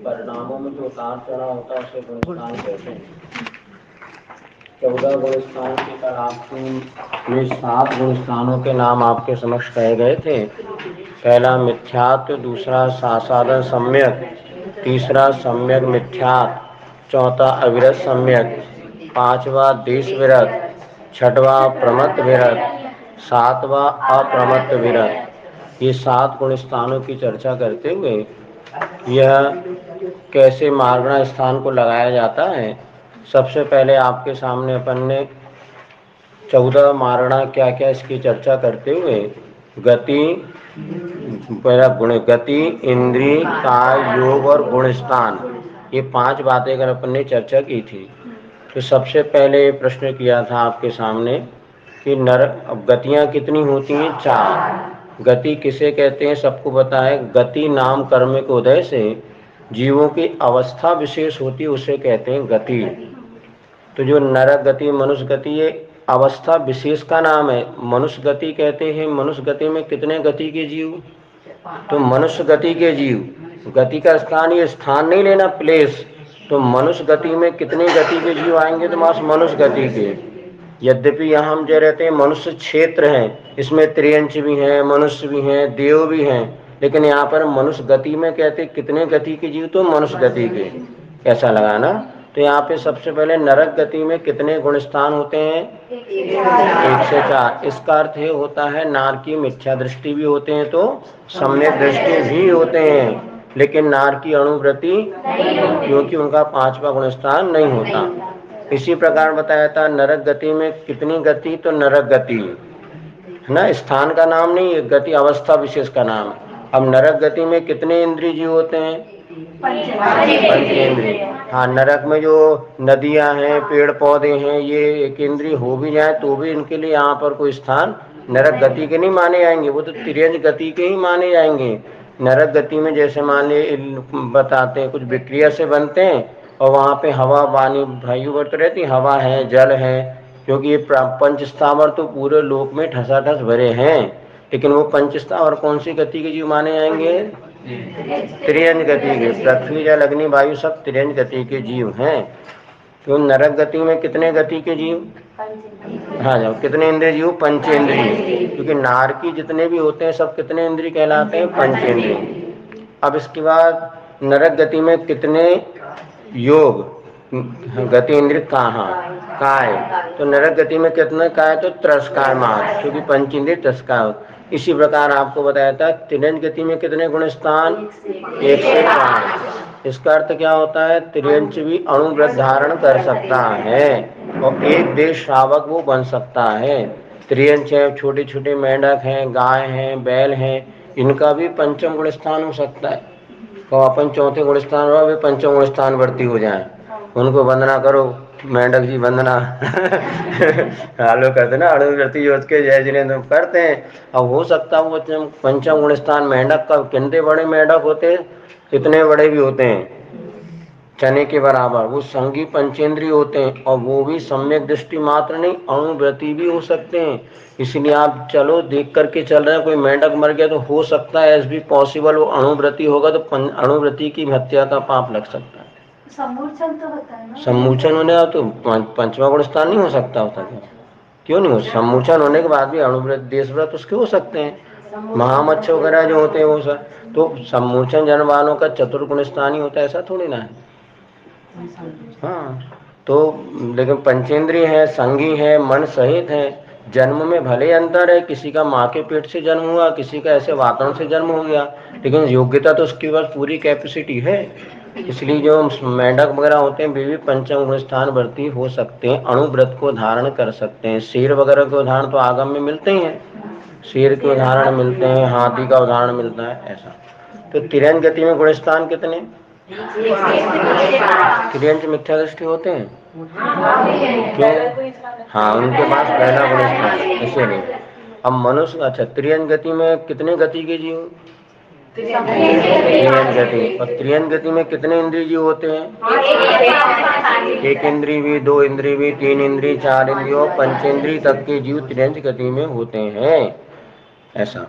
परिणामों में जो उतार चढ़ाव होता है उसे गुणस्थान कहते हैं। 14 गुणस्थान के कर आपको ये 7 गुणस्थानों के नाम आपके समक्ष कहे गए थे। पहला मिथ्यात्व, दूसरा सासादन सम्यक, तीसरा सम्यक मिथ्यात्व, चौथा अविरत सम्यक, पांचवा देश विरत, छठवा प्रमत्त विरत, सातवां अप्रमत्त विरत। ये 7 गुण स्थानों की चर्चा करते हुए यह कैसे मार्गणा स्थान को लगाया जाता है। सबसे पहले आपके सामने अपन ने 14 मार्गणा क्या क्या इसकी चर्चा करते हुए गति, पहला गुण गति, इंद्रिय, काय, योग और गुण स्थान, ये 5 बातें अगर अपन ने चर्चा की थी। तो सबसे पहले प्रश्न किया था आपके सामने कि गतियां कितनी होती हैं? 4। गति किसे कहते हैं? सबको पता है। गति नाम कर्मिक उदय से जीवों की अवस्था विशेष होती है, उसे कहते हैं गति। तो जो नरक गति, मनुष्य गति, ये अवस्था विशेष का नाम है। मनुष्य गति कहते हैं। मनुष्य गति में कितने गति के जीव? तो मनुष्य गति के जीव, गति का स्थान, ये स्थान नहीं लेना, प्लेस। तो मनुष्य गति में कितने गति के जीव आएंगे? तो मास मनुष्य गति के। यद्यपि यहाँ हम जो रहते हैं मनुष्य क्षेत्र हैं, इसमें त्रियंच भी हैं, मनुष्य भी हैं, देव भी हैं, लेकिन यहाँ पर मनुष्य गति में कहते कितने गति के जीव? तो मनुष्य गति के। कैसा लगा ना? तो यहाँ पे सबसे पहले नरक गति में कितने गुण स्थान होते हैं? 1 से 4। इसका अर्थ ये होता है नार की मिथ्या दृष्टि भी होते हैं तो सम्यक दृष्टि भी होते हैं, लेकिन नार की अणुवृत्ति, क्योंकि उनका 5वां गुण स्थान नहीं होता। इसी प्रकार बताया था नरक गति में कितनी गति? तो नरक गति है ना, स्थान का नाम नहीं है, गति अवस्था विशेष का नाम है। अब नरक गति में कितने इंद्रिय जीव होते हैं? पंचेंद्रिय। हाँ, नरक में जो नदियां हैं, पेड़ पौधे हैं, ये एक इंद्रिय हो भी जाए तो भी इनके लिए यहाँ पर कोई स्थान नरक गति के नहीं माने जाएंगे, वो तो तिर्यंच गति के ही माने जाएंगे। नरक गति में जैसे मान लिए बताते हैं कुछ विक्रिया से बनते हैं और वहाँ पे हवा वाणी वायु तो रहती, हवा है, जल है, क्योंकि ये पंच स्थावर तो पूरे लोक में ठसाठस भरे हैं, लेकिन वो पंच स्थावर कौन सी गति के जीव माने जाएंगे? त्रियंच गति के। पृथ्वी, जल, अग्नि, वायु सब त्रियंच गति के जीव हैं। तो नरक गति में कितने गति के जीव? हाँ, जब कितने इंद्रिय जीव? पंचेंद्रिय। क्योंकि नार की जितने भी होते हैं सब कितने इंद्रिय कहलाते हैं? पंचेंद्रिय। अब इसके बाद नरक गति में कितने योग? गति इंद्रिय कहाँ? काय। तो नरक गति में कितने काय? तो त्रस्कार मात्र, क्योंकि पंच इंद्रिय त्रस्कार। इसी प्रकार आपको बताया था त्रियंच गति में कितने गुण स्थान? 1 से 5। इसका अर्थ क्या होता है? त्रियंच भी अणुव्रत धारण कर सकता है और एक देश श्रावक वो बन सकता है। त्रियंच है, छोटे छोटे मेंढक हैं, गाय हैं, बैल हैं, इनका भी पंचम गुण स्थान हो सकता है। तो अपन चौथे गुण स्थान हो, वे पंचम गुण स्थान वर्ती हो जाए, उनको वंदना करो, मेंढक जी वंदना हालो करते ना, अणुव्रती जोत के जय जिनेंद्र करते हैं। अब हो सकता है वो पंचम गुण स्थान मेंढक का, कितने बड़े मेंढक होते हैं, कितने बड़े भी होते हैं, चने के बराबर, वो संगी पंचेंद्रिय होते हैं और वो भी सम्यक दृष्टि मात्र नहीं, अणुव्रती भी हो सकते हैं। इसलिए आप चलो देख करके चल रहे हैं, कोई मेंढक मर गया तो हो सकता है एज भी पॉसिबल वो अणुव्रती होगा, तो अणुव्रती की हत्या का पाप लग सकता है। सम्मोचन तो होता है ना? सम्मोचन होने तो पंचवा गुण स्थान नहीं हो सकता होता क्या? क्यों नहीं हो? सम्मोचन होने के बाद भी अणुव्रत, देशव्रत उसके हो सकते हैं, महामच्छ वगैरह जो होते हैं वो सब। तो सम्मोचन जन वालों का चतुर्गुण स्थान ही होता है, ऐसा थोड़ी ना है। हाँ, तो लेकिन पंचेंद्रिय है, संगी है, मन सहित है। जन्म में भले अंतर है, किसी का माँ के पेट से जन्म हुआ, किसी का ऐसे वातावरण से जन्म हो गया, लेकिन योग्यता तो उसके पास पूरी कैपेसिटी है। इसलिए जो मेंढक वगैरह होते हैं वे भी पंचम गुण स्थान वर्ती हो सकते हैं, अणुव्रत को धारण कर सकते हैं। शेर वगैरह के उदाहरण तो आगम में मिलते ही हैं, शेर के उदाहरण मिलते हैं, हाथी का उदाहरण मिलता है, ऐसा। तो तिरंज गति में गुण स्थान कितने? त्रियंच मिथ्या दृष्टि होते हैं क्यों? हाँ, उनके पास पहला गुण स्थान, इसीलिए। अब मनुष्य, अच्छा, त्रियंच गति में कितने गति के जीव? त्रियंच गति। और त्रियंच गति में कितने इंद्रिय जीव होते हैं? 1 इंद्रिय भी, 2 इंद्रिय भी, 3 इंद्रिय, 4 इंद्रिय और पंचेंद्रिय तक के जीव त्रियंच गति में होते हैं, ऐसा।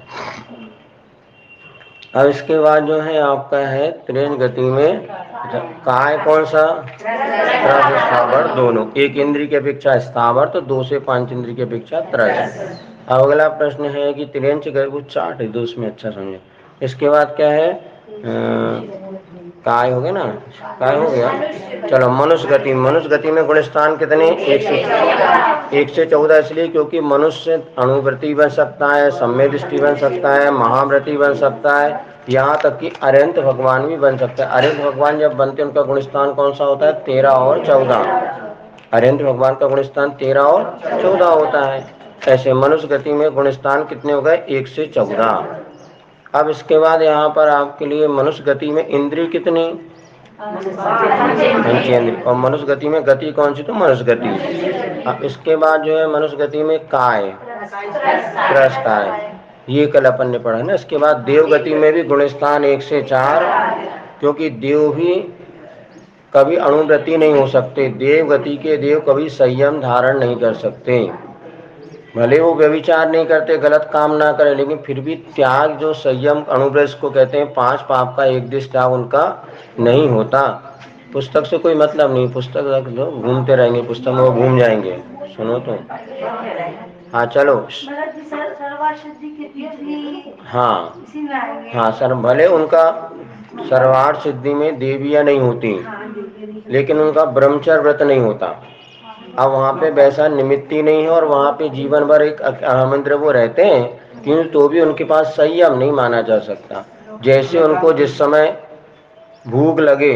अब इसके बाद जो है आपका है त्रेन गति में काय कौन सा, त्रस स्थावर दोनों, एक इंद्रिय की अपेक्षा स्थावर तो 2 से 5 इंद्रिय की अपेक्षा त्रस। अब अगला प्रश्न है कि त्रियंच वो चार्ट है, दो उसमें अच्छा समझे। इसके बाद क्या है, काय हो गया ना, काय हो गया। चलो मनुष्य गति, मनुष्य गति में गुण स्थान कितने, 1 से 14, इसलिए क्योंकि मनुष्य अणुव्रती बन सकता है, सम्य दृष्टि बन सकता है, महाव्रती बन सकता है, यहाँ तक कि अरिहंत भगवान भी बन सकता है। अरिहंत भगवान जब बनते हैं उनका गुण स्थान कौन सा होता है, 13 और 14। अरिहंत भगवान का गुण स्थान 13 और 14 होता है। ऐसे मनुष्य गति में गुण स्थान कितने हो गए, 1 से 14। अब इसके बाद यहाँ पर आपके लिए मनुष्य गति में इंद्रिय कितनी, पंचेंद्रिय, और मनुष्य गति में गति कौन सी, तो मनुष्य गति। अब इसके बाद जो है मनुष्य गति में काय, त्रस काय, ये कल अपन ने पढ़ा है ना। इसके बाद देव गति में भी गुण स्थान 1 से 4, क्योंकि देव भी कभी अणुव्रती नहीं हो सकते। देव गति के देव कभी संयम धारण नहीं कर सकते, भले वो व्यभिचार नहीं करते, गलत काम ना करें, लेकिन फिर भी त्याग जो संयम अनुव्रत को कहते हैं, 5 पाप का एक दिश त्याग उनका नहीं होता। पुस्तक से कोई मतलब नहीं, पुस्तक रख दो, घूमते रहेंगे पुस्तक में, वो घूम जाएंगे। सुनो तो, हाँ चलो, हाँ हाँ सर, भले उनका सर्वार्थ सिद्धि में देवियां नहीं होती, लेकिन उनका ब्रह्मचर्य व्रत नहीं होता। अब वहाँ पे वैसा निमित्त ही नहीं है, और वहाँ पे जीवन भर एक अहमिंद्र वो रहते हैं, किंतु तो भी उनके पास संयम नहीं माना जा सकता। जैसे उनको जिस समय भूख लगे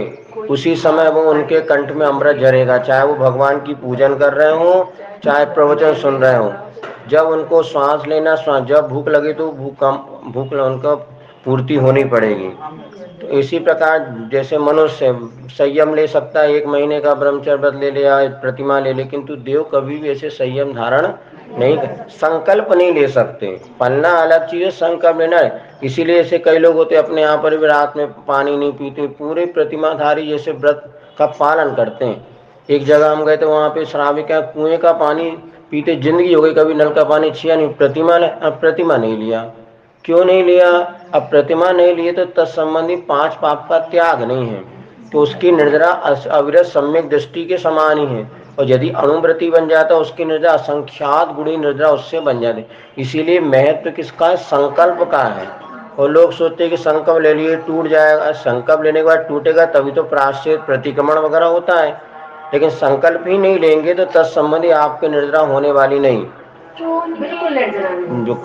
उसी समय वो उनके कंठ में अमृत झरेगा, चाहे वो भगवान की पूजन कर रहे हो, चाहे प्रवचन सुन रहे हो। जब उनको श्वास लेना, जब भूख लगे तो भूख उनका पूर्ति होनी पड़ेगी। तो इसी प्रकार जैसे मनुष्य संयम ले सकता है, 1 महीने का ब्रह्मचर्य व्रत ले लिया, प्रतिमा ले ले, किंतु देव कभी भी ऐसे संयम धारण नहीं, संकल्प नहीं ले सकते। पलना अलग चीज है, संकल्प लेना है। इसीलिए ऐसे कई लोग होते अपने यहाँ पर भी रात में पानी नहीं पीते, पूरे प्रतिमाधारी जैसे व्रत का पालन करते हैं। एक जगह हम गए थे, वहाँ पे श्राविक कुएं का पानी पीते जिंदगी हो गई, कभी नल का पानी छिया नहीं। प्रतिमा नहीं लिया, क्यों नहीं लिया, अब प्रतिमा नहीं लिए तो तत्संबंधी 5 पाप का त्याग नहीं है, तो उसकी निर्जरा अविरत सम्यक दृष्टि के समान ही है। और यदि अणुव्रती बन जाता है उसकी निर्जरा असंख्यात गुणी निर्जरा उससे बन जाती। इसीलिए महत्व किसका है, संकल्प का है। और लोग सोचते हैं कि संकल्प ले लिए टूट जाएगा, संकल्प लेने के बाद टूटेगा तभी तो प्रायश्चित प्रतिक्रमण वगैरह होता है, लेकिन संकल्प ही नहीं लेंगे तो तत्संबंधी आपके निर्जरा होने वाली नहीं। जो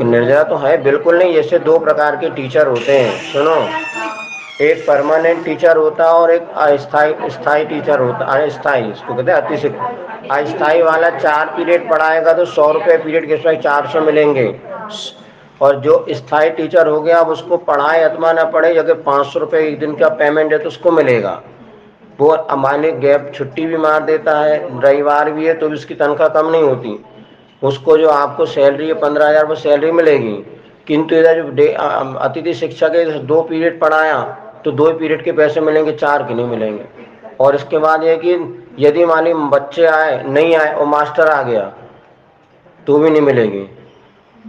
निर्जरा तो है बिल्कुल नहीं। जैसे 2 प्रकार के टीचर होते हैं, सुनो, एक परमानेंट टीचर होता है और एक अस्थाई टीचर होता है। अस्थाई इसको कहते हैं अतिशिक्षित। अस्थाई वाला 4 पीरियड पढ़ाएगा तो 100 रुपये पीरियड के समय 400 मिलेंगे, और जो स्थायी टीचर हो गया अब उसको पढ़ाए अथवा ना पढ़े, अगर 500 रुपये एक दिन का पेमेंट है तो उसको मिलेगा। वो मालिक गैप छुट्टी भी मार देता है, रविवार भी है तो भी उसकी तनख्वाह कम नहीं होती। उसको जो आपको सैलरी है 15,000 वो सैलरी मिलेगी, किंतु इधर जो अतिथि शिक्षक है 2 पीरियड पढ़ाया तो 2 पीरियड के पैसे मिलेंगे, 4 के नहीं मिलेंगे। और इसके बाद ये कि यदि मान ली बच्चे आए नहीं आए और मास्टर आ गया तो भी नहीं मिलेगी।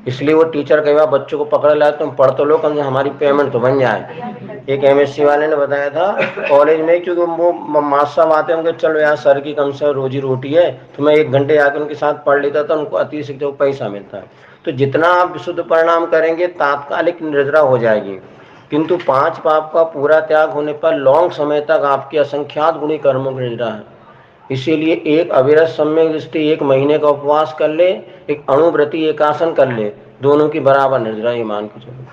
इसलिए वो टीचर कई बार बच्चों को पकड़ लाए, तुम पढ़ तो लो, कम से हमारी पेमेंट तो बन जाए। एक MSc वाले ने बताया था कॉलेज में, क्योंकि वो मास्टर साहब आते होंगे, चलो यार सर की कम से रोजी रोटी है, तो मैं 1 घंटे आकर उनके साथ पढ़ लेता था, उनको अति शिक्षक को पैसा मिलता है। तो जितना आप विशुद्ध परिणाम करेंगे तात्कालिक निर्जरा हो जाएगी, किंतु 5 पाप का पूरा त्याग होने पर लॉन्ग समय तक आपकी असंख्यात गुणी कर्मों की निर्जरा है। इसीलिए एक अविरत सम्यक दृष्टि 1 महीने का उपवास कर ले, एक अणुव्रती एकासन कर ले, दोनों की बराबर निर्जरा, ये मान के चलो।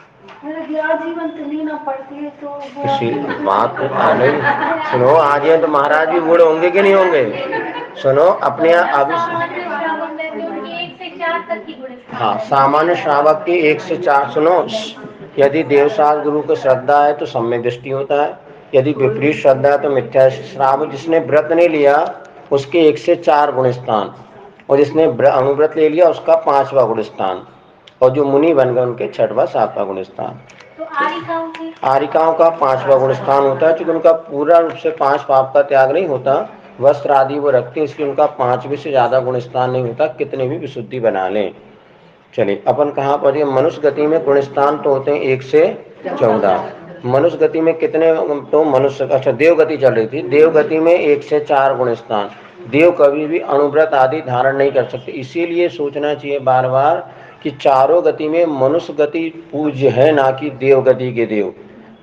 इसी बात नहीं सुनो, आज ये तो महाराज भी बूढ़े होंगे कि नहीं होंगे। सुनो अपने अभी हाँ, सामान्य श्रावक की 1 से 4। सुनो, यदि देवशास्त्र गुरु को श्रद्धा है तो सम्यक दृष्टि होता है, यदि विपरीत श्रद्धा है तो मिथ्या। श्रावक जिसने व्रत नहीं लिया उसके 1 से 4 गुण स्थान, और जिसने अनुव्रत ले लिया उसका 5वां गुण स्थान, और जो मुनि बन गए उनके 6वां 7वां गुण स्थान। तो आरिकाओं का 5वां गुण स्थान होता है, क्योंकि उनका पूरा रूप से 5 पाप का त्याग नहीं होता, वस्त्र आदि वो रखते हैं, इसलिए उनका 5वें से ज्यादा गुण स्थान नहीं होता, कितने भी विशुद्धि बना लें। चलिए अपन कहाँ पर, मनुष्य गति में गुण स्थान तो होते हैं 1 से 14। मनुष्य गति में कितने, तो मनुष्य, अच्छा देव गति चल रही थी, देव गति में 1 से 4 गुण स्थान। देव कभी भी अणुव्रत आदि धारण नहीं कर सकते, इसीलिए सोचना चाहिए बार बार कि चारों गति में मनुष्य गति पूज्य है, ना कि देव गति के देव।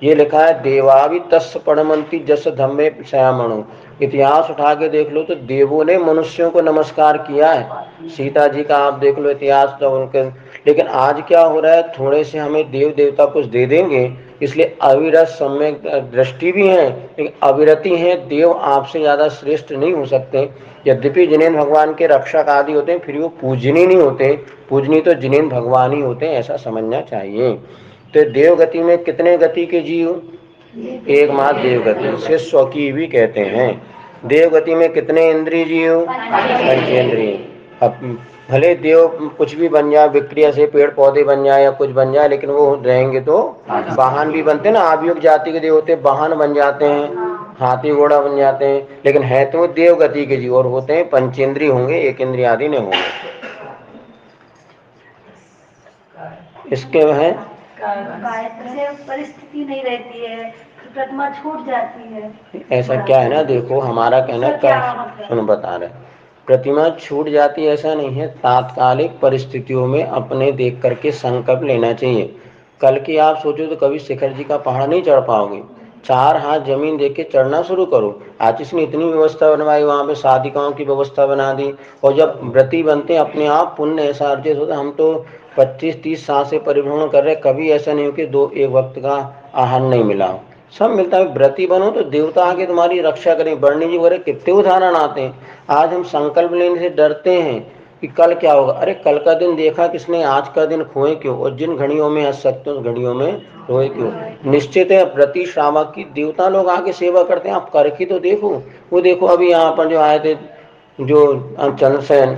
ये लिखा है देवावि तस् पड़मंती जस धम्मे श्यामणु। इतिहास उठा के देख लो तो देवों ने मनुष्यों को नमस्कार किया है। सीता जी का आप देख लो इतिहास तो उनके, लेकिन आज क्या हो रहा है, थोड़े से हमें देव देवता कुछ दे देंगे, इसलिए अविरत सम्यक दृष्टि भी है, लेकिन अविरति है। देव आपसे ज्यादा श्रेष्ठ नहीं हो सकते, यद्यपि जिनेन्द्र भगवान के रक्षक आदि होते हैं, फिर वो पूजनीय नहीं होते। पूजनीय तो जिनेन्द्र भगवान ही होते हैं, ऐसा समझना चाहिए। तो देव गति में कितने गति के जीव, एकमात्र देव गति से स्वकीय भी कहते हैं। देव गति में कितने इंद्रिय जीव, पंचेंद्रिय। अब भले देव कुछ भी बन जाए, विक्रिया से पेड़ पौधे बन जाए या कुछ बन जाए, लेकिन वो रहेंगे तो वाहन भी बनते हैं ना, आयुग जाति के देव होते हैं, वाहन बन जाते हैं, हाथी घोड़ा बन जाते हैं, लेकिन है तो देव गति के जीव और होते हैं पंचेंद्रिय होंगे, एक इंद्रिय आदि नहीं होंगे। इसके है परिस्थिति नहीं रहती है, प्रतिमा छूट जाती है। ऐसा क्या है ना, देखो हमारा कहना क्या सुनो बता रहे, प्रतिमा छूट जाती है ऐसा नहीं है, तात्कालिक परिस्थितियों में अपने देख करके संकल्प लेना चाहिए। कल की आप सोचो तो कभी शिखर जी का पहाड़ नहीं चढ़ पाओगे, 4 हाथ जमीन देख के चढ़ना शुरू करो। आज इसने इतनी व्यवस्था बनवाई, वहाँ पे साधिकाओं की व्यवस्था बना दी, और जब व्रती बनते हैं अपने आप पुण्य ऐसा अर्जित होता है। हम तो 25-30 साल से परिभ्रमण कर रहे, कभी ऐसा नहीं हो कि 1 वक्त का आहार नहीं मिला हो, सब मिलता है। व्रती बनो तो देवता आके तुम्हारी रक्षा करें। बर्णी जी बोले कितने उदाहरण आते हैं। आज हम संकल्प लेने से डरते हैं कि कल क्या होगा। अरे कल का दिन देखा किसने, आज का दिन खोए क्यों, और जिन घड़ियों में हंस सकते उस घड़ियों में रोए क्यों। निश्चित है व्रती श्रावक की देवता लोग आके सेवा करते हैं, आप करके तो देखो। वो देखो अभी यहाँ पर जो आए थे, जो चंद्रसेन,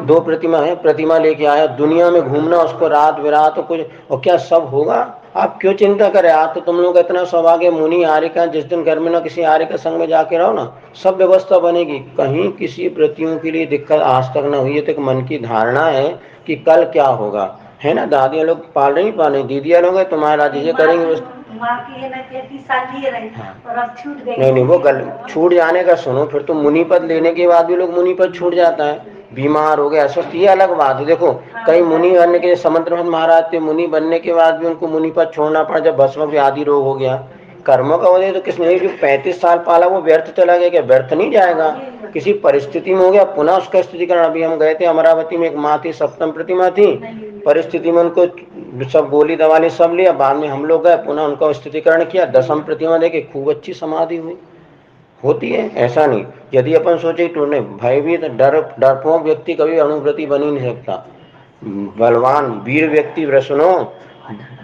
2 प्रतिमा है, प्रतिमा लेके आया, दुनिया में घूमना उसको रात विरात कुछ, और क्या सब होगा। आप क्यों चिंता करें, आज तो तुम लोग इतना सौभाग्य मुनि आर्य का, जिस दिन घर में ना किसी आर्य के संग में जाके रहो ना, सब व्यवस्था बनेगी, कहीं किसी प्रतियों के लिए दिक्कत आज तक ना हुई है। तो मन की धारणा है कि कल क्या होगा, है ना। दादियाँ लोग पाल रही पाले, दीदियाँ लोग तुम्हारा ये करेंगे नहीं वो गल छूट जाने का सुनो, फिर तो मुनि पद लेने के बाद भी लोग मुनि पद छूट जाता है, बीमार हो गए अस्वस्थ, ये अलग बात है। देखो कई मुनि बनने के लिए समुद्र महाराज थे, मुनि बनने के बाद भी उनको मुनि पद छोड़ना पड़ा जब भस्म आदि रोग हो गया। कर्मों का वजह तो किसने, जो 35 साल पाला वो व्यर्थ चला गया, क्या व्यर्थ नहीं जाएगा, किसी परिस्थिति में हो गया पुनः उसका स्थितिकरण। अभी हम गए थे अमरावती में, एक माँ थी, 7वीं प्रतिमा थी, परिस्थिति में उनको सब गोली दवाली सब लिया, बाद में हम लोग गए पुनः उनका स्थितिकरण किया, 10वीं प्रतिमा देके खूब अच्छी समाधि हुई। होती है ऐसा नहीं, यदि अपन सोचे टूटने भयभीत डरपोक व्यक्ति कभी अणुव्रती बन ही नहीं सकता। बलवान वीर व्यक्ति सुनो,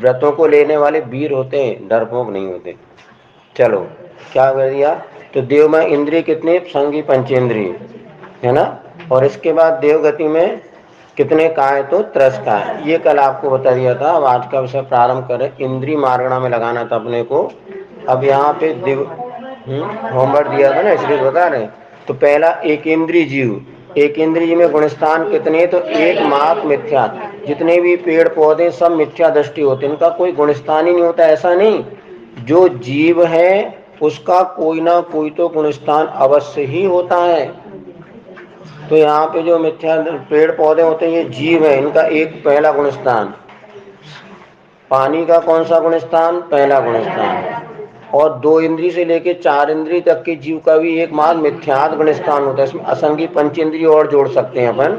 व्रतों को लेने वाले वीर होते हैं, डरपोक नहीं होते। चलो क्या कर दिया, तो देव में इंद्रिय कितने, संगी पंचेंद्रिय है ना। और इसके बाद देव गति में कितने काय, तो 13 काय। ये कल आपको बता दिया था। अब आज का विषय प्रारंभ करें, इंद्रिय मार्गणा में लगाना था अपने को। अब यहाँ पे देव होमवर्क दिया था ना, इसलिए बता रहे। तो पहला एक इंद्रिय जीव, एक इंद्रिय में गुणस्थान कितने, तो एक मात्र मिथ्या। जितने भी पेड़ पौधे सब मिथ्या दृष्टि होते हैं, इनका कोई गुणस्थान ही नहीं होता, ऐसा नहीं। जो जीव है उसका कोई ना कोई तो गुणस्थान अवश्य ही होता है। तो यहाँ पे जो मिथ्या पेड़ पौधे होते हैं ये जीव है, इनका एक पहला गुणस्थान। पानी का कौन सा गुणस्थान, पहला गुणस्थान। और 2 इंद्रिय से लेके 4 इंद्रिय तक के जीव का भी एक मात्र मिथ्यात्व गुणस्थान होता है। इसमें असंगी पंचेंद्रिय और जोड़ सकते हैं अपन।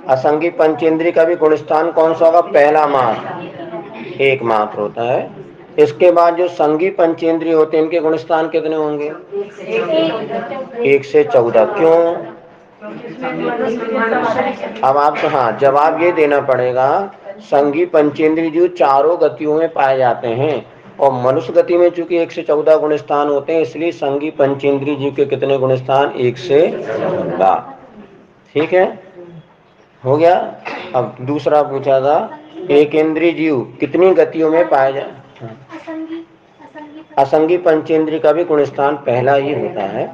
असंगी पंचेंद्रिय का भी गुणस्थान कौन सा होगा, पहला मात्र, एक मात्र होता है। इसके बाद जो संगी पंचेंद्रिय होते हैं इनके गुणस्थान कितने होंगे, 1 से 14। क्यों, अब आप तो हाँ जवाब ये देना पड़ेगा, संगी पंचेंद्रिय जो चारों गतियों में पाए जाते हैं, और मनुष्य गति में चूंकि 1 से 14 गुणस्थान होते हैं, इसलिए संगी पंचेंद्रिय जीव के कितने गुणस्थान, 1 से 14। ठीक है, हो गया। अब दूसरा पूछा था, एक इंद्रिय जीव कितनी गतियों में पाए जाए, असंगी पंचेंद्रिय का भी गुणस्थान पहला ही होता है।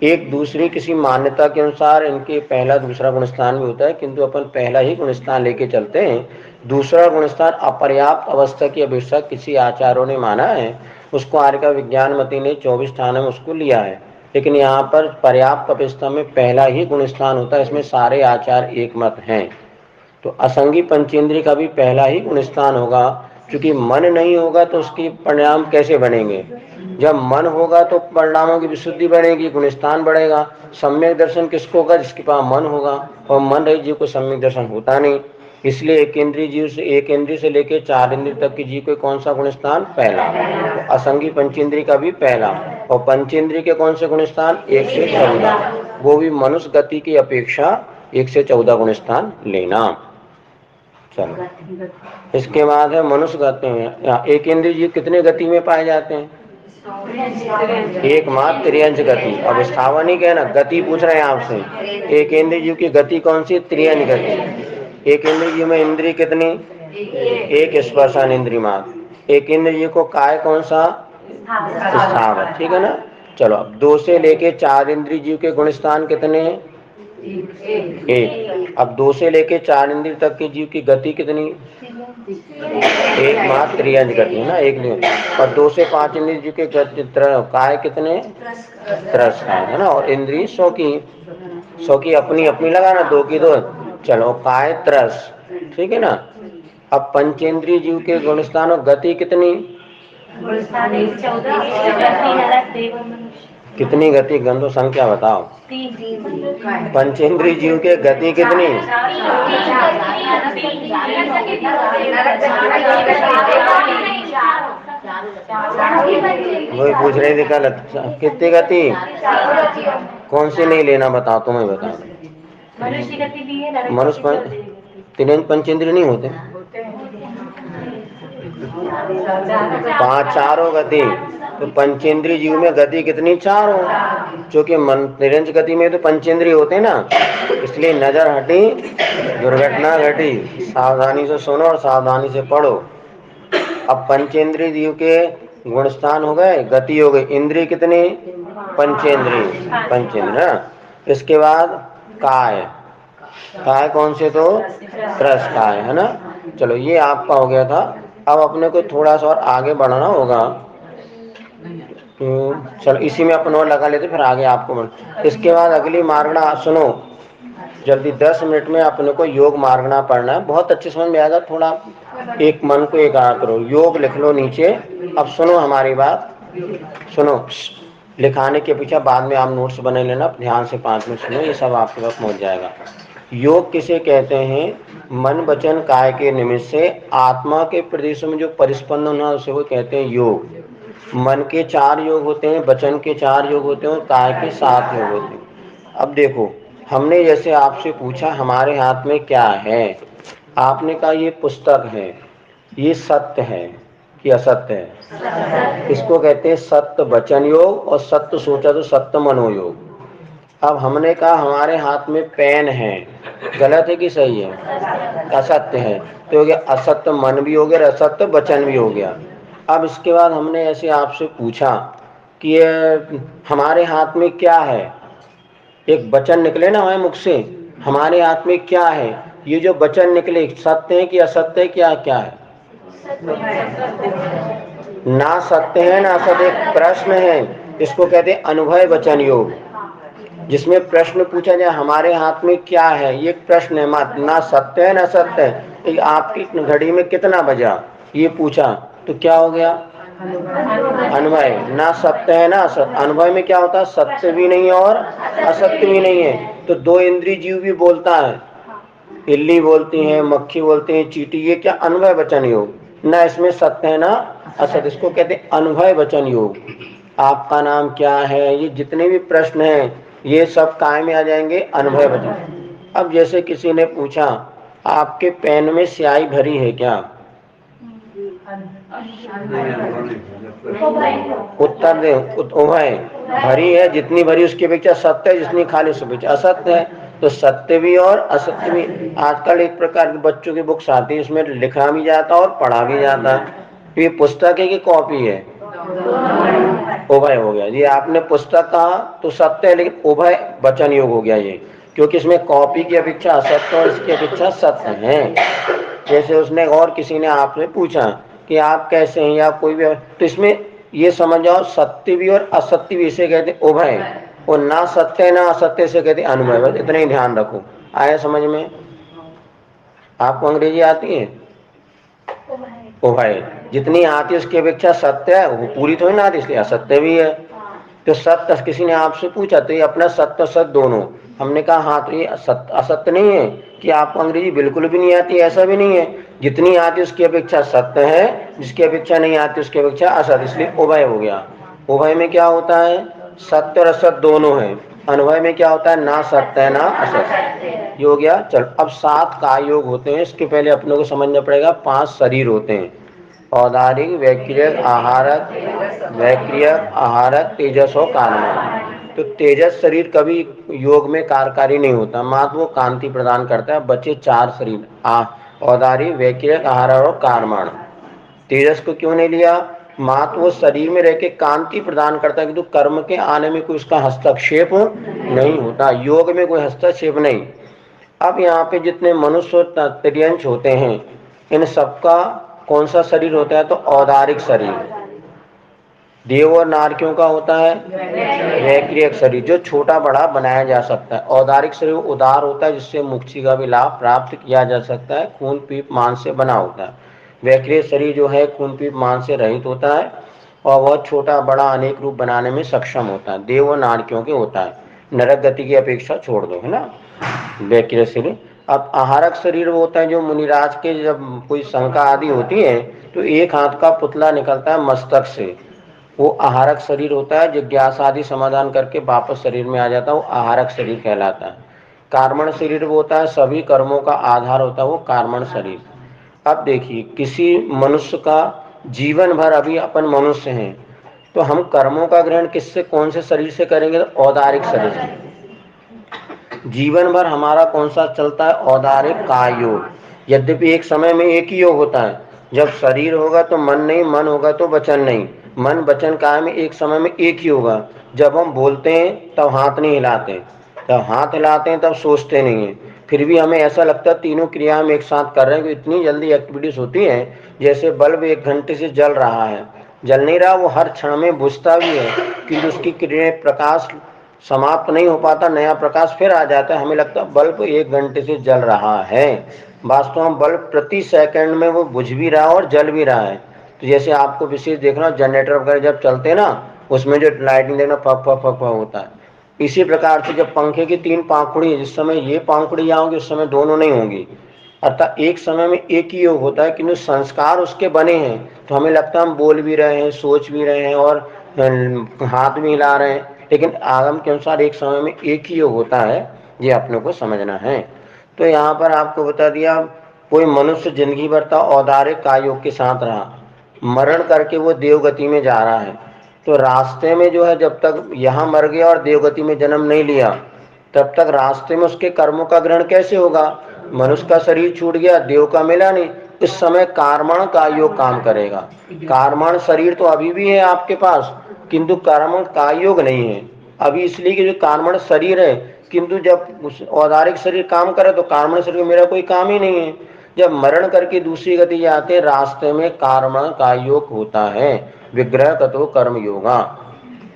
एक दूसरी किसी मान्यता के अनुसार इनके पहला दूसरा गुणस्थान भी होता है, किंतु अपन पहला ही गुणस्थान लेके चलते हैं। दूसरा गुणस्थान अपर्याप्त अवस्था की अपेक्षा किसी आचार्यों ने माना है, उसको आर्य का विज्ञान मती ने 24 स्थान में उसको लिया है। लेकिन यहाँ पर पर्याप्त अवस्था में पहला ही गुणस्थान होता है, इसमें सारे आचार एक मत हैं। तो असंगी पंचेंद्रिय का भी पहला ही गुणस्थान होगा, क्योंकि मन नहीं होगा तो उसकी परिणाम कैसे बनेंगे। जब मन होगा तो परिणामों की विशुद्धि बढ़ेगी, गुणस्थान बढ़ेगा। सम्यक दर्शन किसको होगा? जिसके पास मन होगा, और मन रहित जीव को सम्यक दर्शन होता नहीं। इसलिए एक इंद्रिय से लेकर 4 इंद्रिय तक की जीव को कौन सा गुणस्थान? पहला। तो असंगी पंचेंद्रिय का भी पहला। और पंचेंद्रिय के कौन से गुणस्थान? 1 से 14, वो भी मनुष्य गति की अपेक्षा 1 से 14 गुणस्थान लेना। चलो, इसके बाद है मनुष्य गति में। एक इंद्रिय जीव कितने गति में पाए जाते हैं? एकमात्र त्रियंज गति। अब स्थावर नहीं कहना, गति पूछ रहे हैं आपसे। एक इंद्रिय जीव की गति कौन सी? त्रियंज गति। एक इंद्रिय जीव में इंद्रिय कितनी? एक स्पर्शन इंद्रिय मात्र। एक इंद्रिय जीव को काय कौन सा? स्थावर। ठीक है ना। चलो, अब 2 से लेके 4 इंद्रिय जीव के गुणस्थान कितने? एक। अब 2 से लेके 4 इंद्रिय तक के जीव की गति कितनी? एकमात्र त्रियंज गति है ना, एक नहीं। और 2 से 5 इंद्रिय जीव के गति काय कितने? त्रस काय है ना। और इंद्रिय 100 की अपनी अपनी लगाना, 2 की 2। चलो, काय त्रस। ठीक है ना। अब पंचेंद्रिय जीव के गुणस्थान और गति कितनी? कितनी गति? गंधो संख्या बताओ। पंचेंद्रिय जीव के गति कितनी? वही पूछ रहे थे कल, कितनी गति? कौन सी नहीं लेना बताओ, तुम्हें बताओ। मनुष्य तीन पंचेंद्रिय नहीं होते? 5 चारों गति। तो पंचेंद्रिय जीव में गति कितनी? 4 हो, क्योंकि निरंज गति में तो पंचेंद्रिय होते हैं ना। इसलिए नजर हटी, दुर्घटना घटी। सावधानी से सुनो और सावधानी से पढ़ो। अब पंचेंद्रिय जीव के गुणस्थान हो गए, गति हो गई। इंद्रिय कितनी? पंचेंद्रिय। इसके बाद काय। काय कौन से? तो त्रस काय है ना। चलो, ये आपका हो गया था। अब अपने को थोड़ा सा और आगे बढ़ना होगा। तो चलो, इसी में अपन और लगा लेते, फिर आगे आपको इसके बाद अगली मार्गणा सुनो जल्दी। 10 मिनट में अपने को योग मार्गणा पढ़ना है, बहुत अच्छे समझ में आएगा। थोड़ा एक मन को एकाग्र करो, योग लिख लो नीचे। अब सुनो हमारी बात, सुनो। लिखाने के पीछे बाद में आप नोट्स बना लेना, ध्यान से 5 मिनट सुनो, ये सब आपके पास पहुंच जाएगा। योग किसे कहते हैं? मन वचन काय के निमित्त से आत्मा के प्रदेश में जो परिस्पंदन होना, उसे वो कहते हैं योग। मन के 4 योग होते हैं, वचन के 4 योग होते हैं, और काय के 7 योग होते हैं। अब देखो, हमने जैसे आपसे पूछा हमारे हाथ में क्या है, आपने कहा ये पुस्तक है, ये सत्य है कि असत्य है? इसको कहते हैं सत्य वचन योग, और सत्य सोचा तो सत्य मनोयोग। अब हमने कहा हमारे हाथ में पेन है, गलत है कि सही है? असत्य है। तो हो गया असत्य मन भी हो गया, असत्य वचन भी हो गया। अब इसके बाद हमने ऐसे आपसे पूछा कि ये हमारे हाथ में क्या है, एक वचन निकले ना हमारे मुख से, हमारे हाथ में क्या है, ये जो वचन निकले सत्य है कि असत्य है? क्या क्या है? ना सत्य है ना असत्य, एक प्रश्न है। इसको कहते हैं अनुभव वचन योग, जिसमें प्रश्न पूछा जाए हमारे हाथ में क्या है, ये प्रश्न है, मत ना सत्य है ना सत्य है। आपकी घड़ी में कितना बजा, ये पूछा तो क्या हो गया? अनुभव। ना सत्य है ना असत्य। अनुभव में क्या होता है? सत्य भी नहीं है और असत्य भी नहीं है। तो 2 इंद्रिय जीव भी बोलता है, इल्ली बोलती है, मक्खी बोलती है, चींटी, ये क्या? अनुभव वचन योग। ना इसमें सत्य है ना असत्य, इसको कहते हैं अनुभव वचन योग। आपका नाम क्या है, ये जितने भी प्रश्न हैं ये सब काय में आ जाएंगे? अनुभव वचन। अब जैसे किसी ने पूछा आपके पेन में स्याही भरी है क्या? उत्तर दे उभय। भरी है, जितनी भरी उसकी अपेक्षा सत्य है, जितनी खाली उसकी अपेक्षा असत्य है। तो सत्य भी और असत्य भी। आजकल एक प्रकार की बच्चों की बुक्स आती है, उसमें लिखा भी जाता है और पढ़ा भी जाता है। तो ये पुस्तक है कि कॉपी है? उभय हो गया जी। आपने पुस्तक कहा तो सत्य है, लेकिन उभय वचन योग हो गया ये, क्योंकि इसमें कॉपी की अपेक्षा असत्य और इसकी अपेक्षा सत्य है। जैसे उसने और किसी ने आपसे पूछा कि आप कैसे हैं या कोई भी, तो इसमें ये समझ जाओ सत्य भी और असत्य भी इसे कहते हैं उभय, और ना सत्य ना असत्य से कहते हैं अनुभय। बस इतना ही ध्यान रखो। आया समझ में? आपको अंग्रेजी आती है? उभय जितनी आती है उसकी अपेक्षा सत्य है, वो पूरी थोड़ी ना आती, इसलिए असत्य भी है। तो सत्य, किसी ने आपसे पूछा तो ये अपना सत्य सत्य दोनों, हमने कहा हाँ तो ये असत्य नहीं है कि आपको अंग्रेजी बिल्कुल भी नहीं आती, ऐसा भी नहीं है। जितनी आती है उसकी अपेक्षा सत्य है, जिसकी अपेक्षा नहीं आती उसकी अपेक्षा असत्य, इसलिए उभय हो गया। उभय में क्या होता है? सत्य और असत्य दोनों है। अनुभय में क्या होता है? ना सत्य है ना असत्य, ये हो गया। चल अब 7 काय योग होते हैं। इसके पहले अपने को समझना पड़ेगा 5 शरीर होते हैं, औदारिक, वैक्रियक, आहारक, वैक्रियक, आहारक, तेजस और कारणक। तो तेजस शरीर कभी योग में कार्यकारी नहीं होता, मात्र वो कांति प्रदान करता है। बचे 4 शरीर, औदारिक, वैक्रियक, आहारक और कारमाण। तेजस को क्यों नहीं लिया? मात्र वो शरीर में रह के कांति प्रदान करता है, किंतु कर्म के आने में कोई उसका हस्तक्षेप नहीं होता। योग में कोई हस्तक्षेप नहीं। अब यहाँ पे जितने मनुष्य त्रियंश होते हैं, इन सबका कौन सा शरीर होता है? तो औदारिक शरीर। देव और नारकियों का होता है वैक्रियक शरीर, जो छोटा बड़ा बनाया जा सकता है। औदारिक शरीर उदार होता है, जिससे मुक्ति का भी लाभ प्राप्त किया जा सकता है, खून पीप मांस से बना होता है। वैक्रिय शरीर जो है खून पीप मांस से रहित होता है और वह छोटा बड़ा अनेक रूप बनाने में सक्षम होता है। देव और नारकियों के होता है, नरक गति की अपेक्षा छोड़ दो, है ना वैक्रिय शरीर। अब आहारक शरीर वो होता है जो मुनिराज के जब कोई शंका आदि होती है तो एक हाथ का पुतला निकलता है मस्तक से, वो आहारक शरीर होता है। जिज्ञासा आदि समाधान करके वापस शरीर में आ जाता है, वो आहारक शरीर कहलाता है। कार्मण शरीर वो होता है सभी कर्मों का आधार होता है, वो कार्मण शरीर। अब देखिए किसी मनुष्य का जीवन भर, अभी अपन मनुष्य हैं तो हम कर्मों का ग्रहण किससे, कौन से शरीर से करेंगे? तो औदारिक शरीर से। जीवन भर हमारा कौन सा चलता है? औदारिक काय योग। यद्यपि एक समय में एक ही योग होता है, जब शरीर होगा तो मन नहीं, मन होगा तो वचन नहीं, मन वचन काय में एक समय में एक ही होगा। जब हम बोलते हैं तब हाथ नहीं हिलाते, जब हाथ हिलाते हैं तब सोचते नहीं हैं। फिर भी हमें ऐसा लगता है तीनों क्रिया हम एक साथ कर रहे हैं, इतनी जल्दी एक्टिविटीज होती है। जैसे बल्ब 1 घंटे से जल रहा है, जल नहीं रहा, वो हर क्षण में बुझता भी है, क्योंकि उसकी क्रिया प्रकाश समाप्त नहीं हो पाता, नया प्रकाश फिर आ जाता है। हमें लगता है बल्ब 1 घंटे से जल रहा है, वास्तव में बल्ब प्रति सेकंड में वो बुझ भी रहा है और जल भी रहा है। तो जैसे आपको विशेष देखना, जनरेटर वगैरह जब चलते हैं ना, उसमें जो लाइटिंग देखना फक फक फक फक होता है। इसी प्रकार से जब पंखे की 3 पांखुड़ी है, जिस समय ये पांखुड़ी यहाँ होंगी उस समय दोनों नहीं होंगी, अर्थात एक समय में एक ही योग होता है, किंतु संस्कार उसके बने हैं। तो हमें लगता है हम बोल भी रहे हैं, सोच भी रहे हैं और हाथ भी हिला रहे हैं, लेकिन आगम के अनुसार एक समय में एक ही योग होता है, ये अपने को समझना है। तो यहाँ पर आपको बता दिया, कोई मनुष्य जिंदगी भर तक औदारिक काय योग के साथ रहा, मरण करके वो देवगति में जा रहा है, तो रास्ते में जो है जब तक यहाँ मर गया और देवगति में जन्म नहीं लिया, तब तक रास्ते में उसके कर्मों का ग्रहण कैसे होगा? मनुष्य का शरीर छूट गया, देव का मिला नहीं, इस समय कार्मण का योग काम करेगा। कार्मण शरीर तो अभी भी है आपके पास, किंतु कर्म का योग नहीं है अभी, इसलिए कि जो कार्मण शरीर है, किंतु जब औदारिक शरीर काम करे तो कार्मण शरीर मेरा कोई काम ही नहीं है। जब मरण करके दूसरी गति जाते, रास्ते में कार्मण का योग होता है, विग्रह कतो कर्म योगा।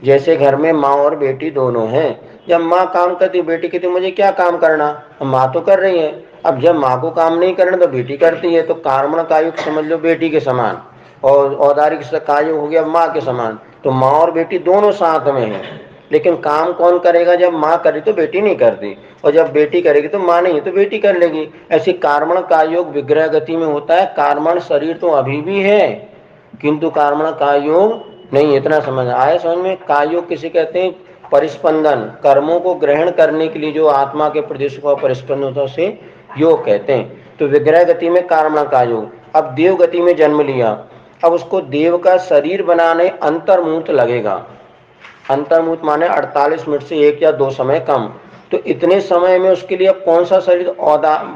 जैसे घर में माँ और बेटी दोनों हैं, जब माँ काम करती, बेटी कहती मुझे क्या काम करना, माँ तो कर रही है। अब जब माँ को काम नहीं करना तो बेटी करती है, तो कार्मण का योग समझ लो बेटी के समान, और औदारिक का योग हो गया माँ के समान। तो माँ और बेटी दोनों साथ में है, लेकिन काम कौन करेगा? जब माँ करे तो बेटी नहीं करती, और जब बेटी करेगी तो माँ नहीं है तो बेटी कर लेगी। ऐसे कार्मण का योग विग्रह गति में होता है। कार्मण शरीर तो अभी भी है, किंतु कार्मण का योग नहीं। इतना समझ आया समझ में? का योग किसे कहते हैं? परिस्पंदन, कर्मों को ग्रहण करने के लिए जो आत्मा के प्रदेश को परिस्पंदन होता है उसे योग कहते हैं। तो विग्रह गति में कार्मण का योग। अब देव गति में जन्म लिया, अब उसको देव का शरीर बनाने अंतर्मुहूर्त लगेगा। अंतर्मुहूर्त माने 48 मिनट से 1 या 2 समय कम। तो इतने समय में उसके लिए अब कौन सा शरीर?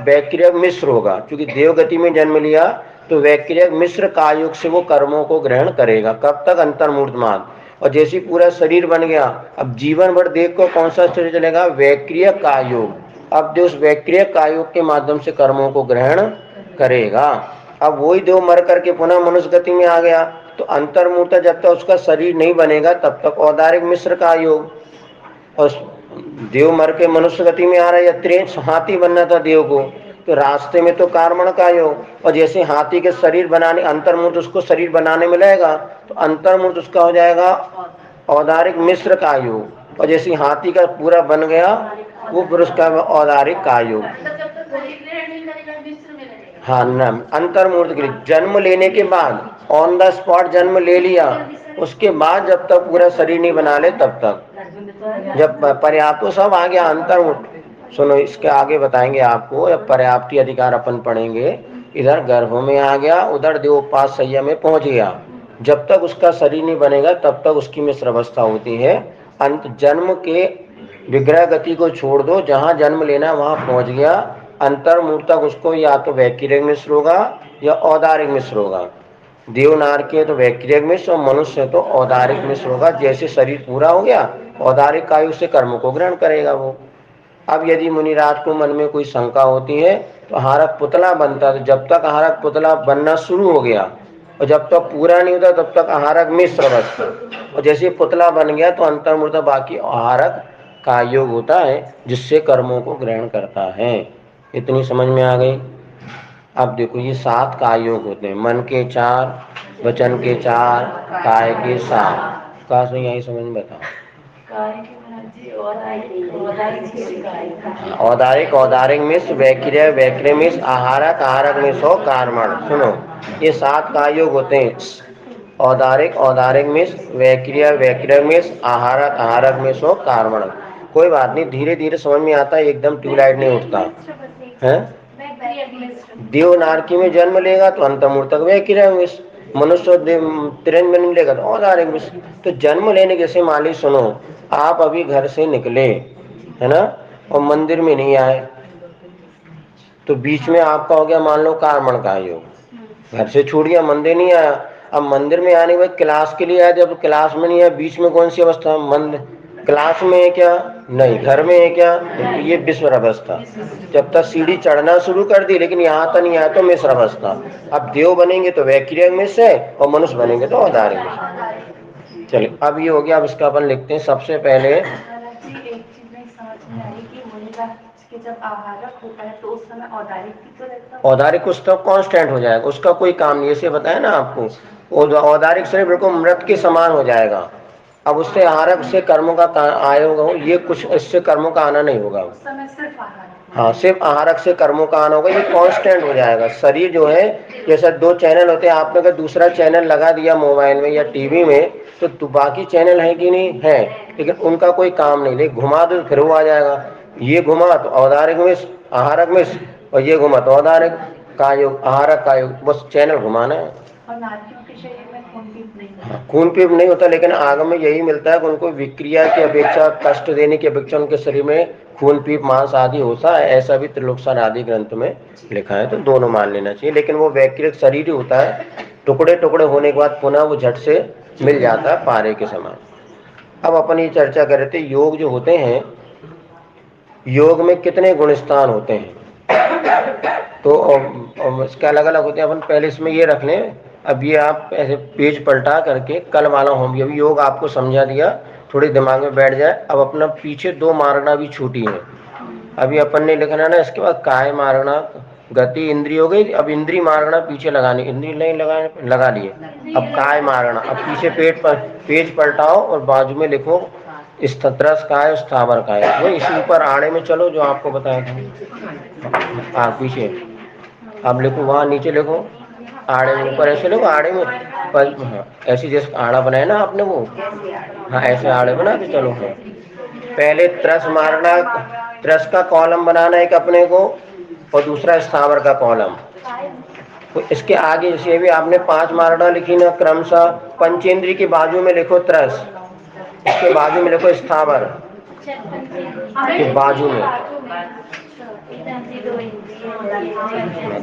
वैक्रियक मिश्र होगा, क्योंकि देव गति में जन्म लिया तो वैक्रियक मिश्र कायोग से वो कर्मों को ग्रहण करेगा। कब तक? अंतर्मुहूर्त माद। और जैसे ही पूरा शरीर बन गया, अब जीवन भर देख को कौन सा शरीर चलेगा? वैक्रिय कायोग। अब जो उस वैक्रिय कायोग के माध्यम से कर्मों को ग्रहण करेगा। अब वही देव मर करके पुनः मनुष्य गति में आ गया, तो अंतर्मूर्त जब तक उसका शरीर नहीं बनेगा तब तक औदारिक मिश्र का योग। और देव मर के मनुष्य गति में आ रहा है, या त्रेंस हाथी बनना था देव को, तो रास्ते में तो कार्मण का योग। और जैसे हाथी के शरीर बनाने, अंतर्मूर्त उसको शरीर बनाने में लगेगा, तो अंतर्मूर्त उसका हो जाएगा औदारिक मिश्र का योग। और जैसे हाथी का पूरा बन गया, वो पुरुष का औदारिक का योग। हाँ न, अंतर्मूर्त के लिए जन्म लेने के बाद, ऑन द स्पॉट जन्म ले लिया, उसके बाद जब तक पूरा शरीर नहीं बना ले तब तक, जब पर्याप्त तो सब आ गया अंतर्मूर्त। सुनो, इसके आगे बताएंगे आपको, जब पर्याप्ति अधिकार अपन पढ़ेंगे। इधर गर्भ में आ गया, उधर देवोपास सैया में पहुंच गया, जब तक उसका शरीर नहीं बनेगा तब तक उसकी मिश्र अवस्था होती है। अंत जन्म के विग्रह गति को छोड़ दो, जहां जन्म लेना वहां पहुंच गया, अंतर्मूर्त तक उसको या तो वैक्रिक मिश्र होगा या औदारिक मिश्र होगा। देवनार के तो वैक्रिक मिश्र और मनुष्य तो औदारिक मिश्र होगा। जैसे शरीर पूरा हो गया, औदारिक आयु से कर्म को ग्रहण करेगा वो। अब यदि मुनिराज को मन में कोई शंका होती है, तो हारक पुतला बनता है, तो जब तक हारक पुतला बनना शुरू हो गया और जब तक पूरा नहीं होता तब तक आहारक मिश्र अवस्था, और जैसे पुतला बन गया तो अंतर्मूर्त बाकी आहारक का योग होता है, जिससे कर्मों को ग्रहण करता है। इतनी समझ में आ गई। अब देखो, ये 7 काय योग होते हैं, मन के 4, वचन के 4, काय के 7। कहा से यही समझ में बताओ। औदारिक औदारिक मिश्र, वैक्रिय वैक्रिय मिश्र, आहारक आहारक मिश्र और कार्मण। सुनो, ये 7 काय योग होते हैं। औदारिक औदारिक मिश्र, वैक्रिय वैक्रिय मिश्र, आहारक आहारक मिश्र और कार्मण। कोई बात नहीं, धीरे धीरे समझ में आता है, एकदम ट्यूबलाइट नहीं उठता है। देवनारकी में जन्म लेगा तो अंतर्मूर्त तक वैक्रिय मिश्र, मनुष्य तिरंज में मिलेगा तो औदारिक मिश्र। तो जन्म लेने जैसे मान ली, सुनो, आप अभी घर से निकले है ना, और मंदिर में नहीं आए, तो बीच में आपका हो गया मान लो कार्मण का योग। घर से छूट गया, मंदिर नहीं आया, अब मंदिर में आने के बाद क्लास के लिए आया, जब क्लास में नहीं आया, बीच में कौन सी अवस्था? क्लास में है क्या? नहीं। घर में है क्या? ये विश्व अवस्था। जब तक सीढ़ी चढ़ना शुरू कर दी लेकिन यहाँ तक नहीं आया तो मिश्र अवस्था। अब देव बनेंगे तो वैक्रिय मिश्र है, और मनुष्य बनेंगे तो औदारिक मिश्र। चलिए, अब ये हो गया। अब इसका अपन लिखते हैं। सबसे पहले एक चीज नहीं समझ में आई कि मुनिराज के जब आहारक होता है तो उस समय औदारिक भी तो रहता है। औदारिक उस तक कांस्टेंट हो जाएगा, उसका कोई काम नहीं। ऐसे बताया ना आपको, औदारिक शरीर बिल्कुल मृत के समान हो जाएगा। अब उससे आहारक से कर्मों का आयोग हो, ये कुछ इससे कर्मों का आना नहीं होगा। उस समय सिर्फ आहारक। हाँ, सिर्फ आहारक से कर्मों का आना होगा, ये कांस्टेंट हो जाएगा। शरीर जो है, जैसे 2 चैनल होते हैं, आपने अगर दूसरा चैनल लगा दिया मोबाइल में या टीवी में, तो बाकी चैनल है कि नहीं है, लेकिन उनका कोई काम नहीं। लेकिन घुमा दो फिर वो आ जाएगा। ये घुमा तो औदारिक मिश्र आहारक मिश्र, और ये घुमा तो औदारिक का योग आहारक का योग, बस चैनल घुमाना है। और नारियों के शरीर में खून पीप नहीं होता। खून पीप नहीं होता, लेकिन आगम में यही मिलता है कि उनको विक्रिया की अपेक्षा, कष्ट देने की अपेक्षा उनके शरीर में खून पीप मांस आदि होता है। ऐसा भी त्रिलोकसार आदि ग्रंथ में लिखा है, तो दोनों मान लेना चाहिए। लेकिन वो वैक्रिक शरीर ही होता है, टुकड़े टुकड़े होने के बाद पुनः वो झट से मिल जाता है पारे के समान। अब अपन ये चर्चा कर रहे थे, योग जो होते हैं, योग में कितने गुण स्थान होते हैं, तो इसके अलग अलग होते हैं। अपन पहले इसमें ये रख लें। अब ये आप ऐसे पेज पलटा करके कल वाला होम अभी योग आपको समझा दिया, थोड़ी दिमाग में बैठ जाए। अब अपना पीछे 2 मारना भी छूटी है। अभी अपन ने लिखना ना, इसके बाद काय मारना, गति इंद्रिय हो गई। अब इंद्री मारना पीछे लगानी, इंद्री नहीं लगा लिए। अब काय मारना, अब पीछे पेज पलटाओ और बाजू में लिखो स्तत्रस काय स्थावर काय। वो इसी ऊपर आड़े में चलो जो आपको बताया था। हाँ, पीछे अब लिखो, वहाँ नीचे लिखो आड़े में, ऊपर ऐसे लिखो आड़े में। हाँ, ऐसी जैसे आड़ा बनाया ना आपने वो, हाँ ऐसे आड़े बना के चलो। हाँ, पहले त्रस मारना, त्रस का कॉलम बनाना एक अपने को, और दूसरा स्थावर का कॉलम। तो इसके आगे जैसे भी आपने 5 मारना लिखी ना क्रमशः, पंचेंद्री के बाजू में लिखो त्रस, इसके बाजू में लिखो स्थावर के बाजू में।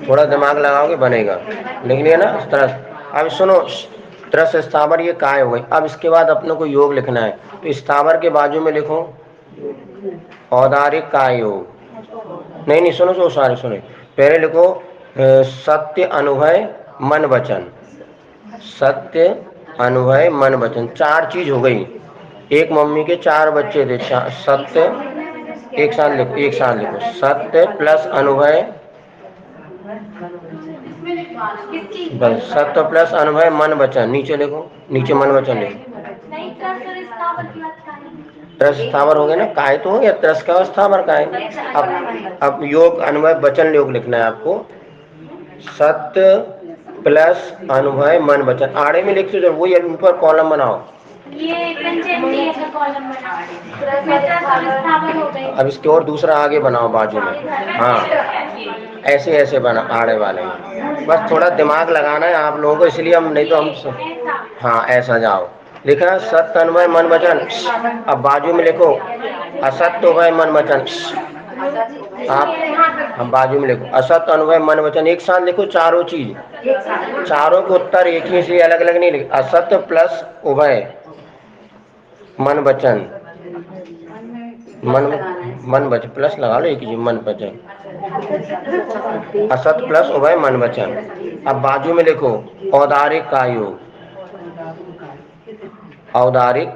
थोड़ा दिमाग लगाओगे बनेगा, लेकिन ये ना त्रस। अब सुनो, त्रस स्थावर ये काय हो गई। अब इसके बाद अपने को योग लिखना है, तो स्थावर के बाजू में लिखो औदारिक काय योग। नहीं नहीं, सुनो सुनो सारे सुनो, पहले लिखो सत्य अनुभव मन वचन। सत्य अनुभव मन वचन, 4 चीज हो गई। एक मम्मी के 4 बच्चे थे, सत्य, एक साथ लिखो, एक साथ लिखो, सत्य प्लस अनुभव, बस सत्य प्लस अनुभव मन वचन। नीचे लिखो, नीचे मन वचन लिखो। त्रस स्थावर हो गया ना, काय तो हो गया, त्रस का स्थावर काय। अब योग अनुभव वचन योग लिखना है आपको, सत्य प्लस अनुभव मन वचन। आड़े में लिखते हो, वही ऊपर कॉलम बनाओ। अब इसके और दूसरा आगे बनाओ बाजू में, हाँ ऐसे ऐसे बना आड़े वाले में। बस थोड़ा दिमाग लगाना है आप लोगों को, इसलिए हम, नहीं तो हम, हाँ ऐसा जाओ। लिखा सत्य अनुभव मन वचन। अब बाजू में लिखो असत्य उभय मन वचन। आप हम बाजू में लिखो असत्य अनुभव मन वचन, एक साथ लिखो चारों चीज, चारों के उत्तर एक ही से अलग अलग नहीं लिखे। असत्य प्लस उभय मन वचन, मन वचन प्लस लगा लो, एक ही मन वचन, असत प्लस उभय मन वचन। अब बाजू में लिखो औदारिक का योग, औदारिक,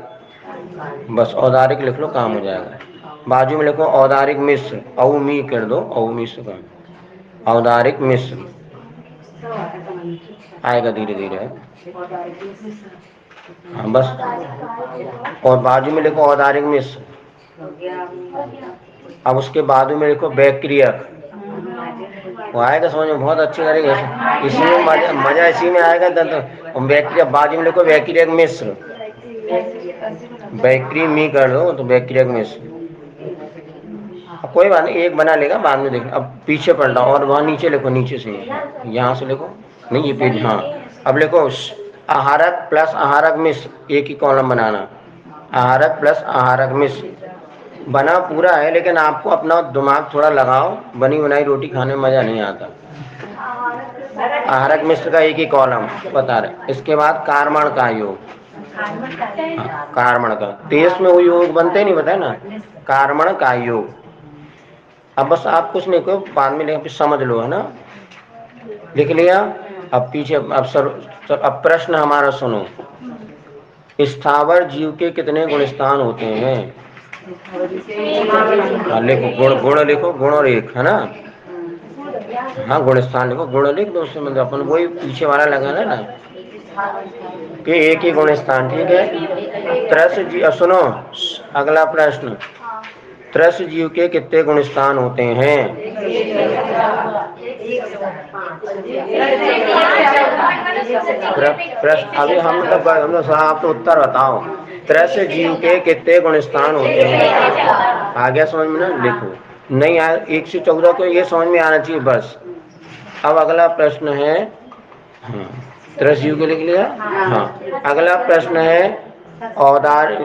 बस औदारिक लिख लो, काम हो जाएगा। बाजू में लिखो औदारिक मिश्र, औमी कर दो, औ मिश्र का, औदारिक मिश्र आएगा धीरे धीरे। हाँ बस, और बाजू में लिखो औदारिक मिश्र। अब उसके बाजू में लिखो बैक्टीरियक, वो आएगा समझ में बहुत अच्छी तरीके से, इसमें मजा इसी में आएगा। तो बैक्टीरिया बाजू में लिखो बैक्टीरियक मिश्र, बैक्टीरिया मी कर दो तो बैक्टीरियक मिश्र। अब कोई बात नहीं, एक बना लेगा बाद में देखना। अब पीछे पलटा और वहाँ नीचे लिखो, नीचे से यहाँ से लिखो, नहीं ये पेज, हाँ अब लिखो आहारक प्लस आहारक मिश्र, एक ही कॉलम बनाना, आहारक प्लस आहारक मिश्र। बना पूरा है, लेकिन आपको अपना दिमाग थोड़ा लगाओ, बनी बनाई रोटी खाने में मजा नहीं आता। आहारक मिश्र का एक ही कॉलम बता रहे। इसके बाद कार्मण का योग, कार्मण का, तेज में वो योग बनते नहीं, बताए ना, कार्मण का योग। अब बस आप कुछ नहीं करो, बाद में लेकिन समझ लो, है ना, लिख लिया। अब पीछे अब सर अब प्रश्न हमारा सुनो, स्थावर जीव के कितने गुण स्थान होते हैं? लिखो गुण, गुण लिखो, गुण और एक, है ना, हाँ गुण स्थान लिखो, गुण लिख दो, उससे मतलब अपन वही पीछे वाला लगाना ना कि एक ही गुण स्थान, ठीक है। त्रस जीव, सुनो अगला प्रश्न, त्रस जीव के कितने गुण स्थान होते हैं? प्रश्न अभी हम लोग आप तो उत्तर बताओ, त्रस जीव के कितने गुण स्थान होते हैं? आ गया समझ में ना, लिखो, नहीं आया 1 से 14 को ये समझ में आना चाहिए बस। अब अगला प्रश्न है, त्रस जीव के लिख लिया, हाँ अगला प्रश्न है औदार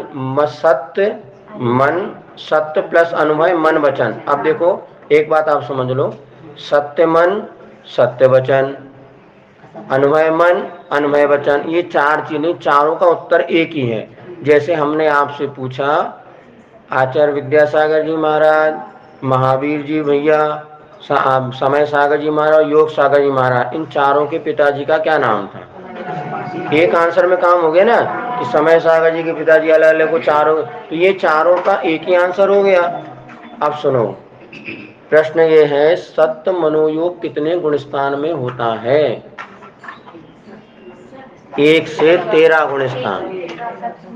सत्य मन, सत्य प्लस अनुभव मन वचन। अब देखो एक बात आप समझ लो, सत्य मन सत्य वचन, अनुभव मन अनुभव वचन, ये 4 चीजें, चारों का उत्तर एक ही है। जैसे हमने आपसे पूछा आचार्य विद्यासागर जी महाराज, महावीर जी भैया, समय सागर जी महाराज, योग सागर जी महाराज, इन चारों के पिताजी का क्या नाम था? एक आंसर में काम हो गया ना कि समय सागर जी के पिताजी अलग अलग को चारों, तो ये चारों का एक ही आंसर हो गया। अब सुनो प्रश्न ये है, सत्य मनोयोग कितने गुण स्थान में होता है? 1 से 13 गुण स्थान,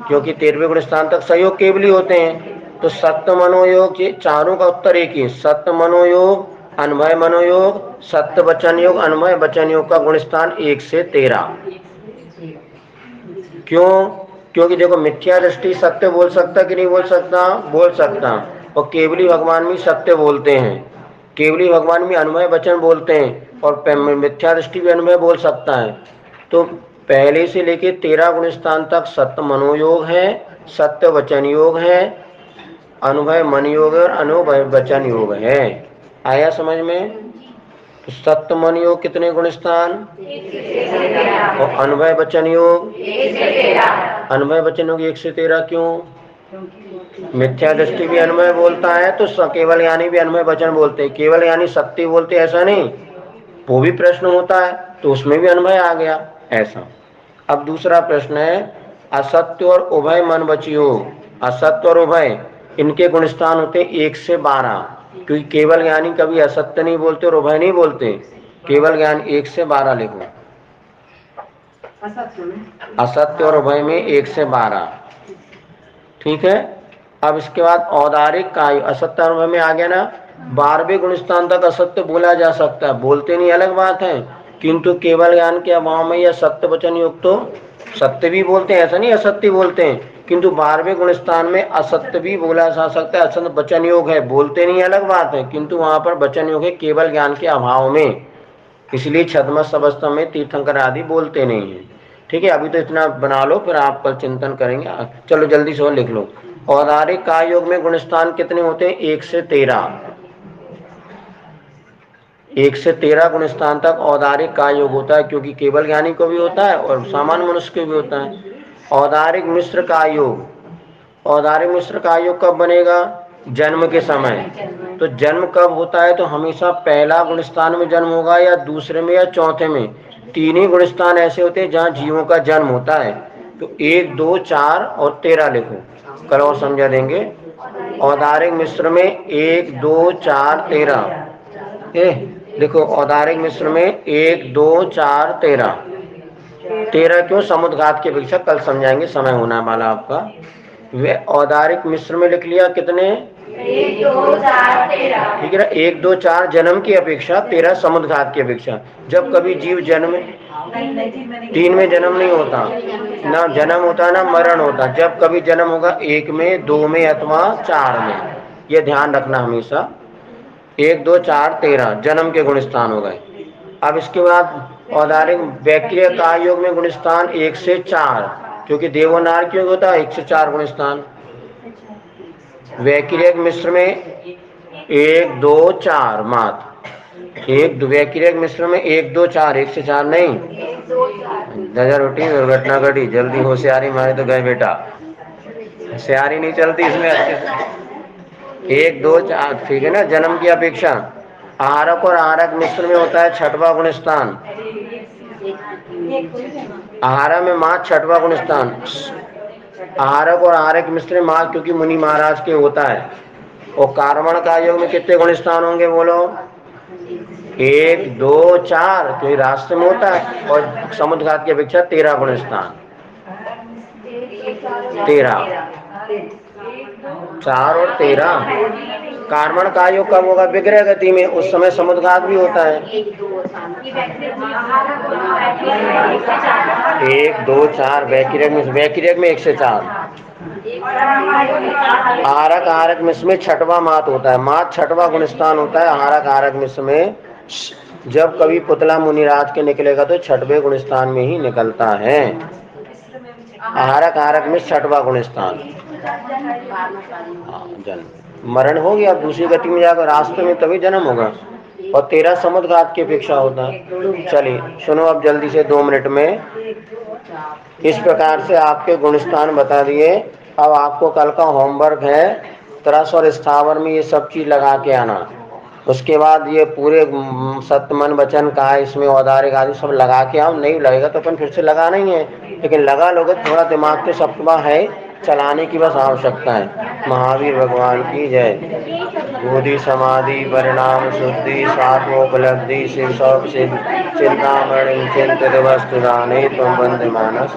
क्योंकि 13वें गुण स्थान तक सहयोग केवली होते हैं। तो सत्य मनोयोग के चारों का उत्तर एक ही, सत्य मनोयोग अनुभव मनोयोग सत्य वचन योग अनुभव वचन योग का गुण स्थान 1 से 13। क्यों? क्योंकि देखो मिथ्या दृष्टि सत्य बोल सकता कि नहीं बोल सकता? बोल सकता, और केवली भगवान भी सत्य बोलते हैं, केवली भगवान भी अनुभव वचन बोलते हैं, और मिथ्या दृष्टि भी अनुभव बोल सकता है। तो पहले से लेके 13 गुण स्थान तक सत्य मनोयोग है, सत्य वचन योग है, अनुभव मन योग और अनुभव वचन योग है। आया समझ में? तो सत्य मन योग कितने गुण स्थान? और अन्वय वचन योग? अन्वय वचन योग 1 से 13 क्यों? मिथ्या दृष्टि भी अन्वय बोलता है तो केवल यानी भी अन्वय वचन बोलते हैं। केवल यानी सत्य बोलते ऐसा नहीं, वो भी प्रश्न होता है तो उसमें भी अन्वय आ गया ऐसा। अब दूसरा प्रश्न है असत्य और उभय मन वचन योग। असत्य और उभय इनके गुण स्थान होते 1 से 12, क्योंकि केवल ज्ञानी कभी असत्य नहीं बोलते और उभय नहीं बोलते। केवल ज्ञान 1 से 12 लिखो। असत्य और उभय में 1 से 12, ठीक है। अब इसके बाद औदारिक काय असत्य और उभय में आ गया ना। 12वें गुण स्थान तक असत्य बोला जा सकता है, बोलते नहीं अलग बात है, किंतु केवल ज्ञान के अभाव में या सत्य वचन युक्त तो सत्य भी बोलते हैं, ऐसा नहीं असत्य बोलते हैं, किंतु 12वें गुण स्थान में असत्य भी बोला जा सकता है। असत्य वचन योग है, बोलते नहीं अलग बात है, किंतु वहां पर वचन योग है केवल ज्ञान के अभाव में, इसलिए छद्मस अवस्था में तीर्थंकर आदि बोलते नहीं है। ठीक है, अभी तो इतना बना लो, फिर आप कल चिंतन करेंगे। चलो जल्दी से और लिख लो। औदारिक काय योग में गुण स्थान कितने होते हैं? 1 से 13। 1 से 13 गुण स्थान तक औदारिक काय योग होता है, क्योंकि केवल ज्ञानी को भी होता है और सामान्य मनुष्य को भी होता है। औदारिक मिश्र काय योग, औदारिक मिश्र काय योग कब बनेगा? जन्म के समय। तो जन्म कब होता है? तो हमेशा पहला गुण स्थान में जन्म होगा या दूसरे में या चौथे में। 3 ही गुण स्थान ऐसे होते हैं जहाँ जीवों का जन्म होता है। तो 1, 2, 4 और 13 लिखो, कल और समझा देंगे। औदारिक मिश्र में 1, 2, 4, 13 लिखो। औदारिक मिश्र में 1, 2, 4, 13। 13 क्यों? समुद्घात की अपेक्षा कल समझाएंगे, समय होना वाला आपका। वे औदारिक मिश्र में लिख लिया कितने? 1, 2, 4, 13। ठीक है ना। 1, 2, 4 जन्म की अपेक्षा, 13 समुद्घात की अपेक्षा। जब कभी जीव जन्म 3 में जन्म नहीं होता, ना जन्म होता ना मरण होता। जब कभी जन्म होगा 1 में, 2 में अथवा 4 में, यह ध्यान रखना हमेशा। 1, 2, 4, 13 जन्म के गुण स्थान हो गए। अब इसके बाद औदारिक वैक्रिय काय योग में गुण स्थान 1 से 4, क्योंकि देवोनार क्यों होता है 1 से 4 गुण स्थान। वैक्रियक मिश्र में 1, 2, 4 मात्र। वैक्रियक मिश्र में 1, 2, 4, 1 से 4 नहीं। नजर उठी, दुर्घटना घटी, जल्दी होशियारी मारे तो गए बेटा। होशियारी नहीं चलती इसमें अच्छे से। 1, 2, 4 ठीक है ना, जन्म की अपेक्षा। आहारक और आहारक मिश्र में होता है 6वां गुण स्थान। आहारा में माँ 6वां गुण स्थान। आहारक और आहारक मिश्र में माँ क्योंकि मुनि महाराज के होता है। और कार्बन का योग में कितने गुण स्थान होंगे बोलो? 1, 2, 4 क्योंकि राष्ट्र में होता है, और समुद्घात की अपेक्षा 13 गुण स्थान। 13, 4 और 13। कार्बन का योग कब होगा? विग्रह गति में, उस समय समुद्घात भी होता है। 1, 2, 4 वैक्रियक में 1 से 4। आहारक आहारक मिश्र में 6वां मात होता है। मात 6वां गुण स्थान होता है आहारक आहारक मिश्र में। जब कभी पुतला मुनिराज के निकलेगा तो 6वें गुण स्थान में ही निकलता है। आहारक आहारक में 6वां गुण स्थान। जन्म मरण हो गया, दूसरी गति में जाकर रास्ते में तभी जन्म होगा। और 13 समुद्घात की अपेक्षा होता है। चलिए सुनो अब जल्दी से 2 मिनट में। इस प्रकार से आपके गुण स्थान बता दिए। अब आपको कल का होमवर्क है, तरस और स्थावर में ये सब चीज लगा के आना। उसके बाद ये पूरे सत्य मन वचन का है, इसमें औदारिक आदि सब लगा के आओ। नहीं लगेगा तो अपन फिर से लगाना ही है, लेकिन लगा लोगे थोड़ा दिमाग के सत्वा है, चलाने की बस आवश्यकता है। महावीर भगवान की जय। बोधि समाधि परिणाम शुद्धि स्वात्मोपलब्धि शिव सब सिद्ध चिंतामणि चिंतित वस्तु दाने त्वं वंदे मानस।